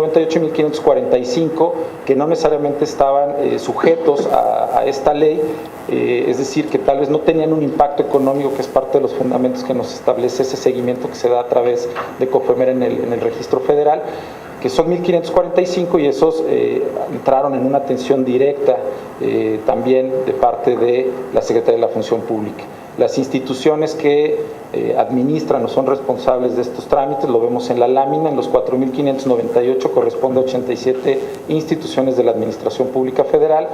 98 y 1545 que no necesariamente estaban sujetos a esta ley, es decir, que tal vez no tenían un impacto económico, que es parte de los fundamentos que nos establece ese seguimiento que se da a través de COFEMER en el registro federal, que son 1545, y esos entraron en una atención directa también de parte de la Secretaría de la Función Pública. Las instituciones que administran o son responsables de estos trámites, lo vemos en la lámina, en los 4.598 corresponde a 87 instituciones de la Administración Pública Federal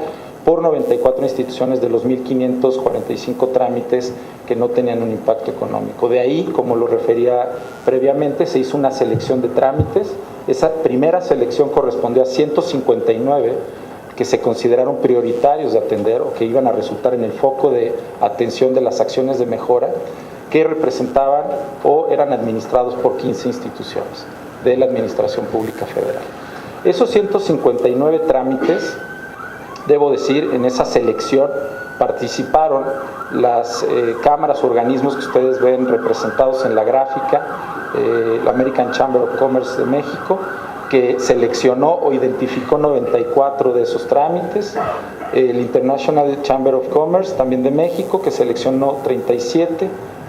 por 94 instituciones de los 1.545 trámites que no tenían un impacto económico. De ahí, como lo refería previamente, se hizo una selección de trámites. Esa primera selección correspondió a 159 que se consideraron prioritarios de atender o que iban a resultar en el foco de atención de las acciones de mejora, que representaban o eran administrados por 15 instituciones de la Administración Pública Federal. Esos 159 trámites, debo decir, en esa selección participaron las cámaras, organismos que ustedes ven representados en la gráfica, la American Chamber of Commerce de México, que seleccionó o identificó 94 de esos trámites, el International Chamber of Commerce también de México, que seleccionó 37,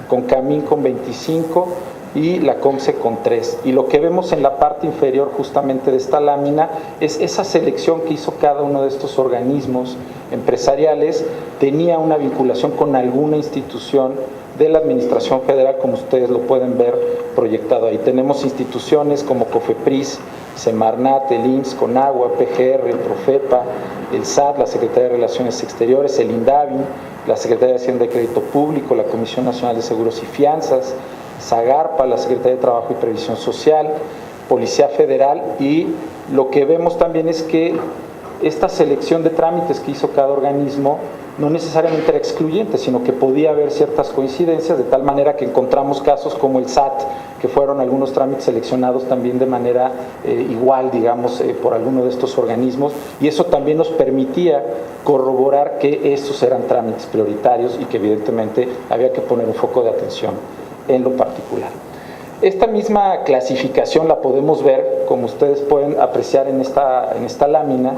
CONCAMIN con 25 y la COMCE con 3. Y lo que vemos en la parte inferior justamente de esta lámina es esa selección que hizo cada uno de estos organismos empresariales, tenía una vinculación con alguna institución de la Administración Federal, como ustedes lo pueden ver proyectado ahí. Tenemos instituciones como COFEPRIS, Semarnat, el IMSS, CONAGUA, PGR, Profepa, el SAT, la Secretaría de Relaciones Exteriores, el INDAVIN, la Secretaría de Hacienda y Crédito Público, la Comisión Nacional de Seguros y Fianzas, SAGARPA, la Secretaría de Trabajo y Previsión Social, Policía Federal, y lo que vemos también es que esta selección de trámites que hizo cada organismo no necesariamente era excluyente, sino que podía haber ciertas coincidencias, de tal manera que encontramos casos como el SAT, que fueron algunos trámites seleccionados también de manera igual, digamos, por alguno de estos organismos, y eso también nos permitía corroborar que estos eran trámites prioritarios y que evidentemente había que poner un foco de atención en lo particular. Esta misma clasificación la podemos ver, como ustedes pueden apreciar en esta lámina,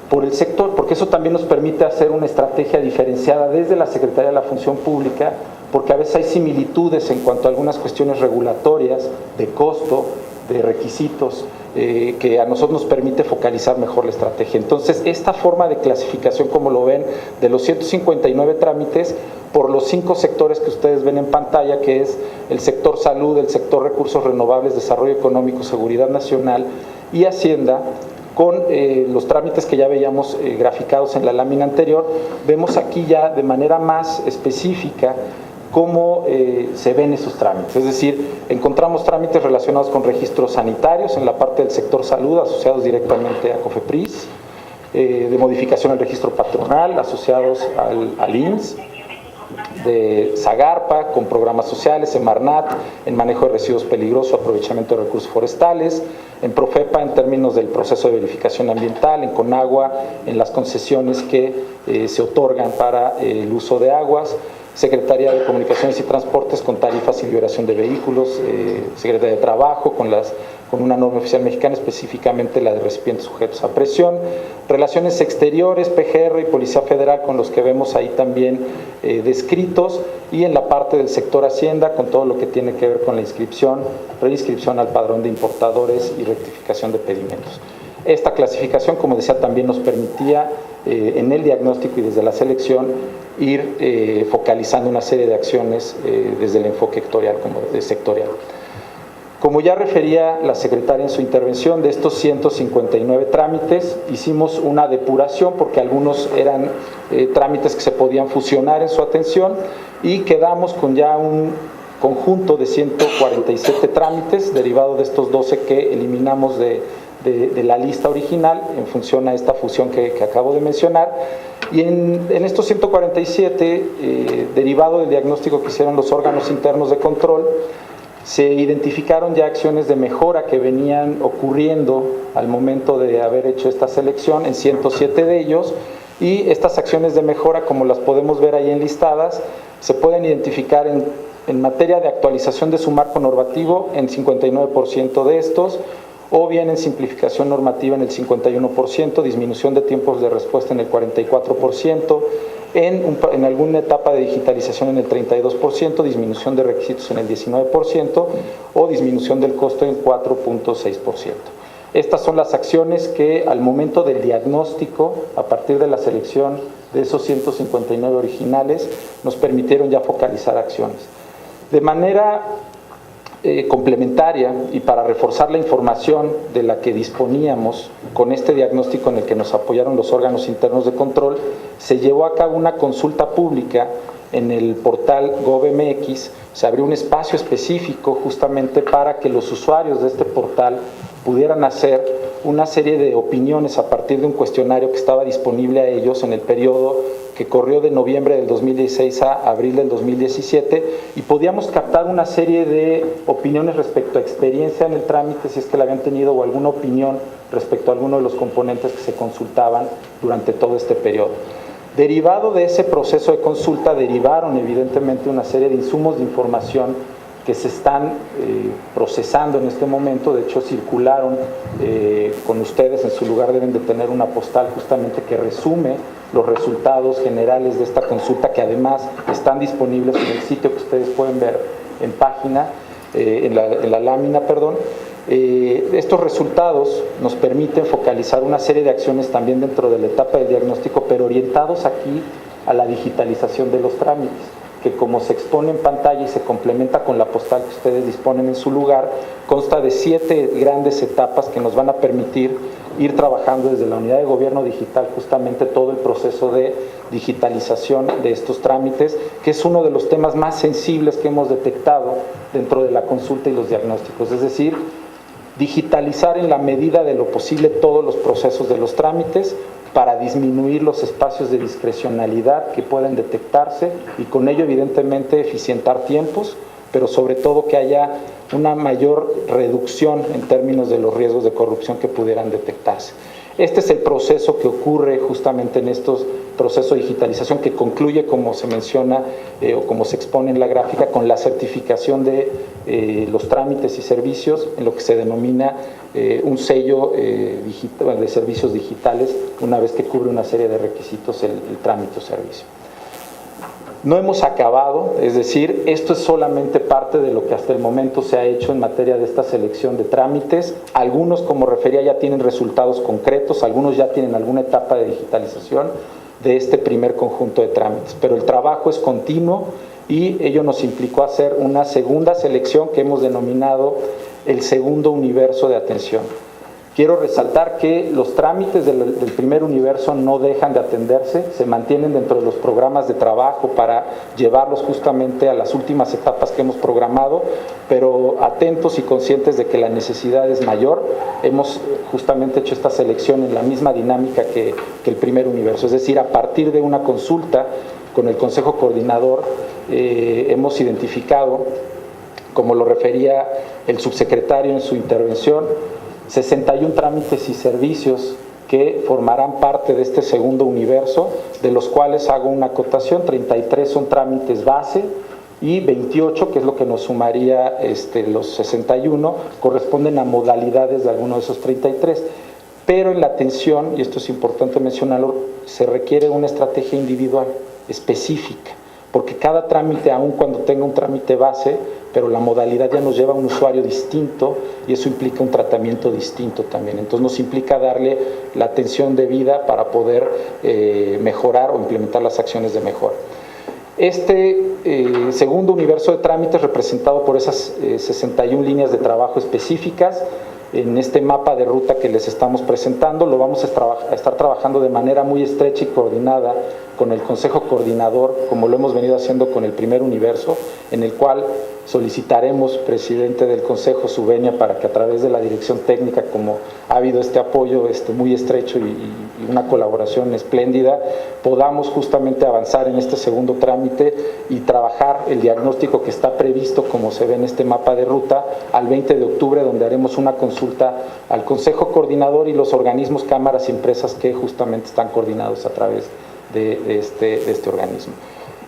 por el sector, porque eso también nos permite hacer una estrategia diferenciada desde la Secretaría de la Función Pública, porque a veces hay similitudes en cuanto a algunas cuestiones regulatorias, de costo, de requisitos, que a nosotros nos permite focalizar mejor la estrategia. Entonces, esta forma de clasificación, como lo ven, de los 159 trámites, por los 5 sectores que ustedes ven en pantalla, que es el sector salud, el sector recursos renovables, desarrollo económico, seguridad nacional y Hacienda, con los trámites que ya veíamos graficados en la lámina anterior, vemos aquí ya de manera más específica cómo se ven esos trámites. Es decir, encontramos trámites relacionados con registros sanitarios en la parte del sector salud, asociados directamente a COFEPRIS, de modificación al registro patronal, asociados al IMSS, de SAGARPA, con programas sociales, Semarnat, en manejo de residuos peligrosos, aprovechamiento de recursos forestales, en Profepa en términos del proceso de verificación ambiental, en CONAGUA en las concesiones que se otorgan para el uso de aguas, Secretaría de Comunicaciones y Transportes con tarifas y liberación de vehículos, Secretaría de Trabajo con una norma oficial mexicana, específicamente la de recipientes sujetos a presión, Relaciones Exteriores, PGR y Policía Federal, con los que vemos ahí también descritos, y en la parte del sector Hacienda con todo lo que tiene que ver con la inscripción, reinscripción al padrón de importadores y rectificación de pedimentos. Esta clasificación, como decía, también nos permitía en el diagnóstico y desde la selección ir focalizando una serie de acciones desde el enfoque sectorial. Como ya refería la secretaria en su intervención, de estos 159 trámites hicimos una depuración porque algunos eran trámites que se podían fusionar en su atención, y quedamos con ya un conjunto de 147 trámites derivado de estos 12 que eliminamos de la lista original en función a esta fusión que acabo de mencionar. Y en estos 147, derivado del diagnóstico que hicieron los órganos internos de control, se identificaron ya acciones de mejora que venían ocurriendo al momento de haber hecho esta selección en 107 de ellos, y estas acciones de mejora, como las podemos ver ahí enlistadas, se pueden identificar en materia de actualización de su marco normativo en 59% de estos, o bien en simplificación normativa en el 51%, disminución de tiempos de respuesta en el 44%, en alguna etapa de digitalización en el 32%, disminución de requisitos en el 19% o disminución del costo en 4.6%. Estas son las acciones que al momento del diagnóstico, a partir de la selección de esos 159 originales, nos permitieron ya focalizar acciones. De manera complementaria y para reforzar la información de la que disponíamos con este diagnóstico en el que nos apoyaron los órganos internos de control, se llevó a cabo una consulta pública en el portal GovMX. Se abrió un espacio específico justamente para que los usuarios de este portal pudieran hacer una serie de opiniones a partir de un cuestionario que estaba disponible a ellos en el periodo que corrió de noviembre del 2016 a abril del 2017, y podíamos captar una serie de opiniones respecto a experiencia en el trámite, si es que la habían tenido, o alguna opinión respecto a alguno de los componentes que se consultaban durante todo este periodo. Derivado de ese proceso de consulta, derivaron evidentemente una serie de insumos de información que se están procesando en este momento. De hecho, circularon con ustedes, en su lugar deben de tener una postal justamente que resume los resultados generales de esta consulta, que además están disponibles en el sitio que ustedes pueden ver en página, en la lámina, perdón. Estos resultados nos permiten focalizar una serie de acciones también dentro de la etapa del diagnóstico, pero orientados aquí a la digitalización de los trámites, que como se expone en pantalla y se complementa con la postal que ustedes disponen en su lugar, consta de 7 grandes etapas que nos van a permitir ir trabajando desde la unidad de gobierno digital justamente todo el proceso de digitalización de estos trámites, que es uno de los temas más sensibles que hemos detectado dentro de la consulta y los diagnósticos, es decir, digitalizar en la medida de lo posible todos los procesos de los trámites para disminuir los espacios de discrecionalidad que pueden detectarse y con ello evidentemente eficientar tiempos, pero sobre todo que haya una mayor reducción en términos de los riesgos de corrupción que pudieran detectarse. Este es el proceso que ocurre justamente en estos procesos de digitalización, que concluye, como se menciona o como se expone en la gráfica, con la certificación de los trámites y servicios, en lo que se denomina un sello de servicios digitales, una vez que cubre una serie de requisitos el trámite o servicio. No hemos acabado, es decir, esto es solamente parte de lo que hasta el momento se ha hecho en materia de esta selección de trámites. Algunos, como refería, ya tienen resultados concretos, algunos ya tienen alguna etapa de digitalización de este primer conjunto de trámites, pero el trabajo es continuo y ello nos implicó hacer una segunda selección que hemos denominado el segundo universo de atención. Quiero resaltar que los trámites del primer universo no dejan de atenderse, se mantienen dentro de los programas de trabajo para llevarlos justamente a las últimas etapas que hemos programado, pero atentos y conscientes de que la necesidad es mayor. Hemos justamente hecho esta selección en la misma dinámica que el primer universo, es decir, a partir de una consulta con el Consejo Coordinador hemos identificado, como lo refería el subsecretario en su intervención, 61 trámites y servicios que formarán parte de este segundo universo, de los cuales hago una acotación: 33 son trámites base y 28, que es lo que nos sumaría los 61, corresponden a modalidades de alguno de esos 33. Pero en la atención, y esto es importante mencionarlo, se requiere una estrategia individual específica, porque cada trámite, aun cuando tenga un trámite base, pero la modalidad ya nos lleva a un usuario distinto y eso implica un tratamiento distinto también. Entonces nos implica darle la atención debida para poder mejorar o implementar las acciones de mejora. Este segundo universo de trámites, representado por esas 61 líneas de trabajo específicas, en este mapa de ruta que les estamos presentando, lo vamos a estar trabajando de manera muy estrecha y coordinada con el Consejo Coordinador, como lo hemos venido haciendo con el primer universo, en el cual solicitaremos, presidente del Consejo, su venia para que a través de la dirección técnica, como ha habido este apoyo muy estrecho y una colaboración espléndida, podamos justamente avanzar en este segundo trámite y trabajar el diagnóstico que está previsto, como se ve en este mapa de ruta, al 20 de octubre, donde haremos una consulta al Consejo Coordinador y los organismos, cámaras y empresas que justamente están coordinados a través de este organismo.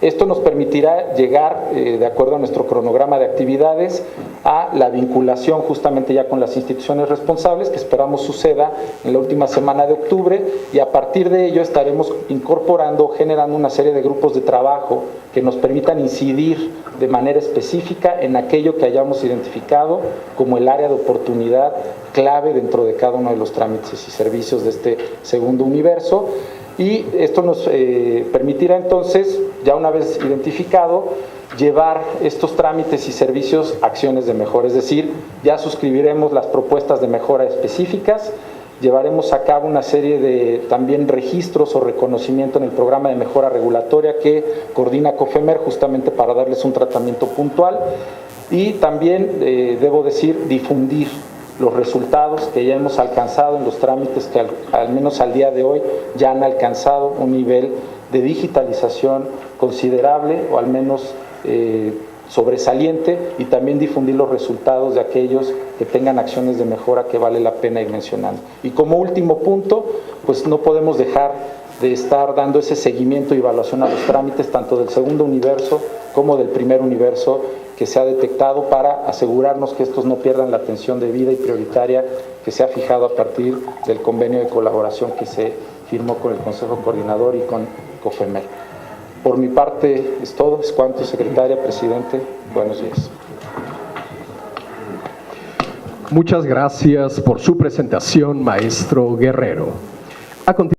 Esto nos permitirá llegar, de acuerdo a nuestro cronograma de actividades, a la vinculación justamente ya con las instituciones responsables, que esperamos suceda en la última semana de octubre, y a partir de ello estaremos incorporando, generando una serie de grupos de trabajo que nos permitan incidir de manera específica en aquello que hayamos identificado como el área de oportunidad clave dentro de cada uno de los trámites y servicios de este segundo universo. Y esto nos permitirá entonces, ya una vez identificado, llevar estos trámites y servicios a acciones de mejora, es decir, ya suscribiremos las propuestas de mejora específicas, llevaremos a cabo una serie de también registros o reconocimiento en el programa de mejora regulatoria que coordina COFEMER justamente para darles un tratamiento puntual, y también, debo decir, difundir los resultados que ya hemos alcanzado en los trámites que al menos al día de hoy ya han alcanzado un nivel de digitalización considerable o al menos sobresaliente, y también difundir los resultados de aquellos que tengan acciones de mejora que vale la pena ir mencionando. Y como último punto, pues no podemos dejar de estar dando ese seguimiento y evaluación a los trámites tanto del segundo universo como del primer universo que se ha detectado, para asegurarnos que estos no pierdan la atención debida y prioritaria que se ha fijado a partir del convenio de colaboración que se firmó con el Consejo Coordinador y con COFEMER. Por mi parte es todo, es cuanto, secretaria, presidente, buenos días. Muchas gracias por su presentación, maestro Guerrero. A continuación,